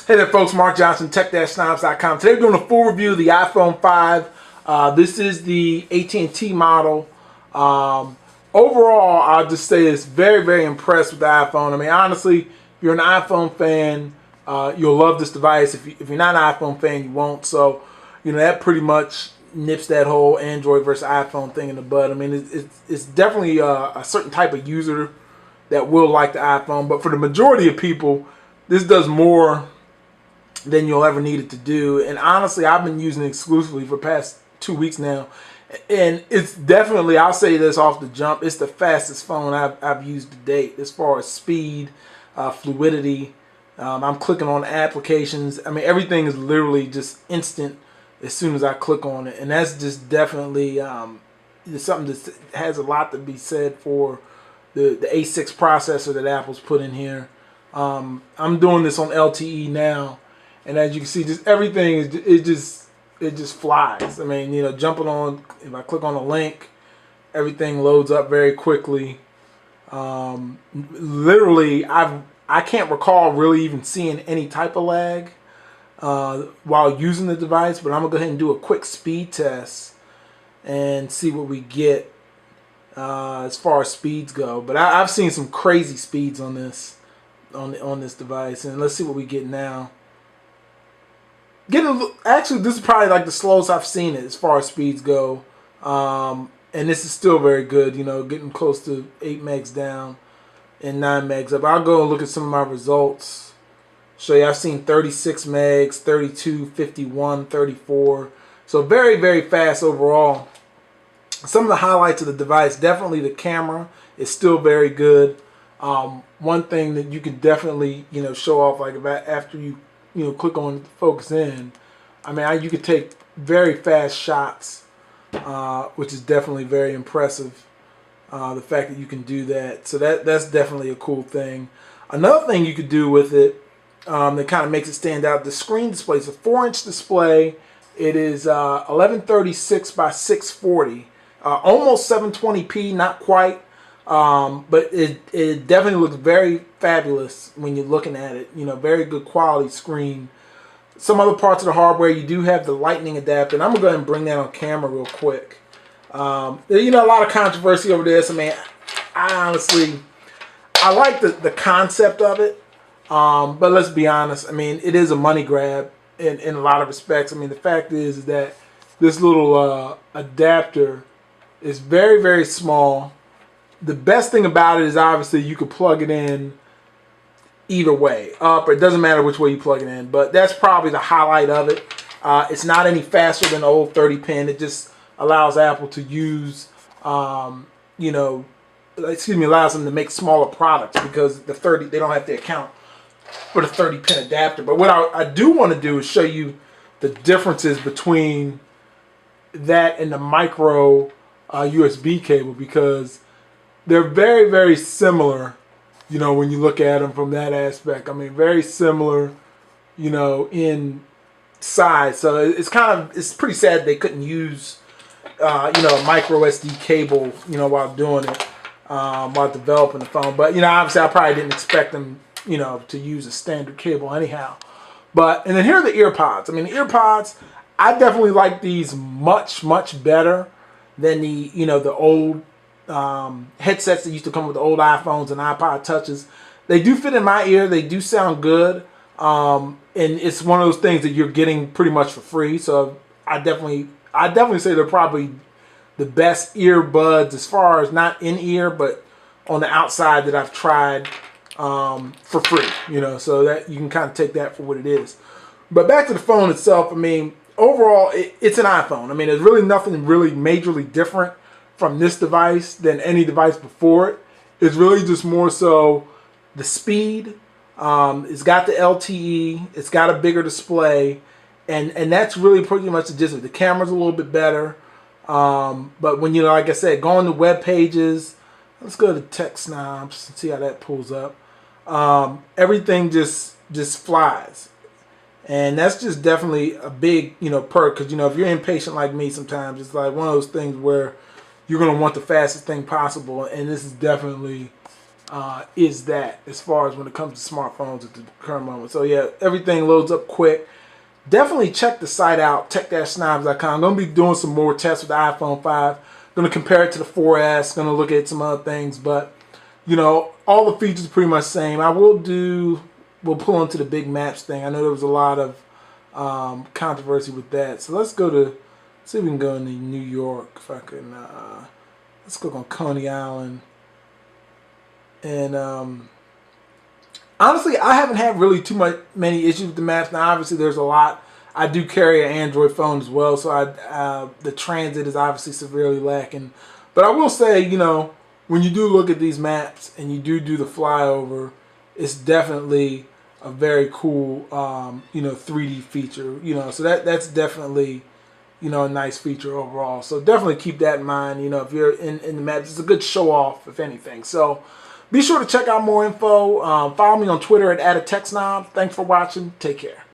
Hey there folks, Mark Johnson, tech-snobs.com. Today we're doing a full review of the iPhone 5. This is the AT&T model. Overall, I'll just say it's very impressed with the iPhone. I mean, honestly, if you're an iPhone fan, you'll love this device. If you're not an iPhone fan, you won't. So, that pretty much nips that whole Android versus iPhone thing in the bud. I mean, it's definitely a certain type of user that will like the iPhone. But for the majority of people, this does more than you'll ever need it to do. And honestly, I've been using it exclusively for the past 2 weeks now, and it's definitely, I'll say this off the jump, it's the fastest phone I've used to date as far as speed, fluidity. I'm clicking on applications. I mean, everything is literally just instant as soon as I click on it, and that's just definitely something that has a lot to be said for the A6 processor that Apple's put in here. I'm doing this on LTE now, and as you can see, just everything it just flies. I mean, jumping on, if I click on a link, everything loads up very quickly. Literally, I can't recall really even seeing any type of lag while using the device, but I'm gonna go ahead and do a quick speed test and see what we get as far as speeds go. But I've seen some crazy speeds on this device, and let's see what we get now. Actually, this is probably like the slowest I've seen it as far as speeds go, and this is still very good. Getting close to 8 megs down and 9 megs up. I'll go and look at some of my results. Show you, I've seen 36 megs, 32, 51, 34. So very fast overall. Some of the highlights of the device, definitely the camera is still very good. One thing that you can definitely show off, like after you click on focus in, I mean, you could take very fast shots, which is definitely very impressive. The fact that you can do that, so that's definitely a cool thing. Another thing you could do with it that kind of makes it stand out, the screen display. It's a 4-inch display. It is 1136 by 640, almost 720p, not quite. But it definitely looks very fabulous when you're looking at it. Very good quality screen. Some other parts of the hardware, you do have the lightning adapter, and I'm gonna go ahead and bring that on camera real quick. A lot of controversy over this. I mean, I like the concept of it, but let's be honest. I mean, it is a money grab in a lot of respects. I mean, the fact is that this little adapter is very small. The best thing about it is obviously you could plug it in either way, up, or it doesn't matter which way you plug it in, but that's probably the highlight of it. It's not any faster than the old 30 pin. It just allows Apple to use, allows them to make smaller products, because the 30, they don't have to account for the 30 pin adapter. But what I do want to do is show you the differences between that and the micro USB cable, because they're very similar, when you look at them from that aspect. I mean, very similar, in size. So it's pretty sad they couldn't use, a micro SD cable, while doing it, while developing the phone. But, obviously I probably didn't expect them, to use a standard cable anyhow. And then here are the EarPods. I mean, the EarPods, I definitely like these much better than the old headsets that used to come with the old iPhones and iPod Touches. They do fit in my ear. They do sound good, and it's one of those things that you're getting pretty much for free. So I definitely say they're probably the best earbuds as far as not in ear, but on the outside that I've tried for free. So that you can kind of take that for what it is. But back to the phone itself. I mean, overall, it's an iPhone. I mean, there's really nothing really majorly different from this device than any device before it. It's really just more so the speed. It's got the LTE. It's got a bigger display, and that's really pretty much the gist of it. The camera's a little bit better, but when like I said, go on the web pages. Let's go to Tech Snobs and see how that pulls up. Everything just flies. And that's just definitely a big, perk, because, if you're impatient like me sometimes, it's like one of those things where you're going to want the fastest thing possible, and this is definitely is that as far as when it comes to smartphones at the current moment. So yeah, everything loads up quick. Definitely check the site out, tech-snobs.com. I'm going to be doing some more tests with the iPhone 5. Going to compare it to the 4S. Going to look at some other things. But, you know, all the features are pretty much the same. We'll pull into the big maps thing. I know there was a lot of controversy with that. So let's see if we can go into New York. If I can, let's click on Coney Island. And honestly, I haven't had really many issues with the maps. Now, obviously, there's a lot. I do carry an Android phone as well, so the transit is obviously severely lacking. But I will say, you know, when you do look at these maps and you do the flyover, it's definitely a very cool, you know, 3D feature. You know, so that's definitely, you know, a nice feature overall. So definitely keep that in mind. You know, if you're in the maps, it's a good show off, if anything. So be sure to check out more info. Follow me on Twitter at @TechSnob. Thanks for watching. Take care.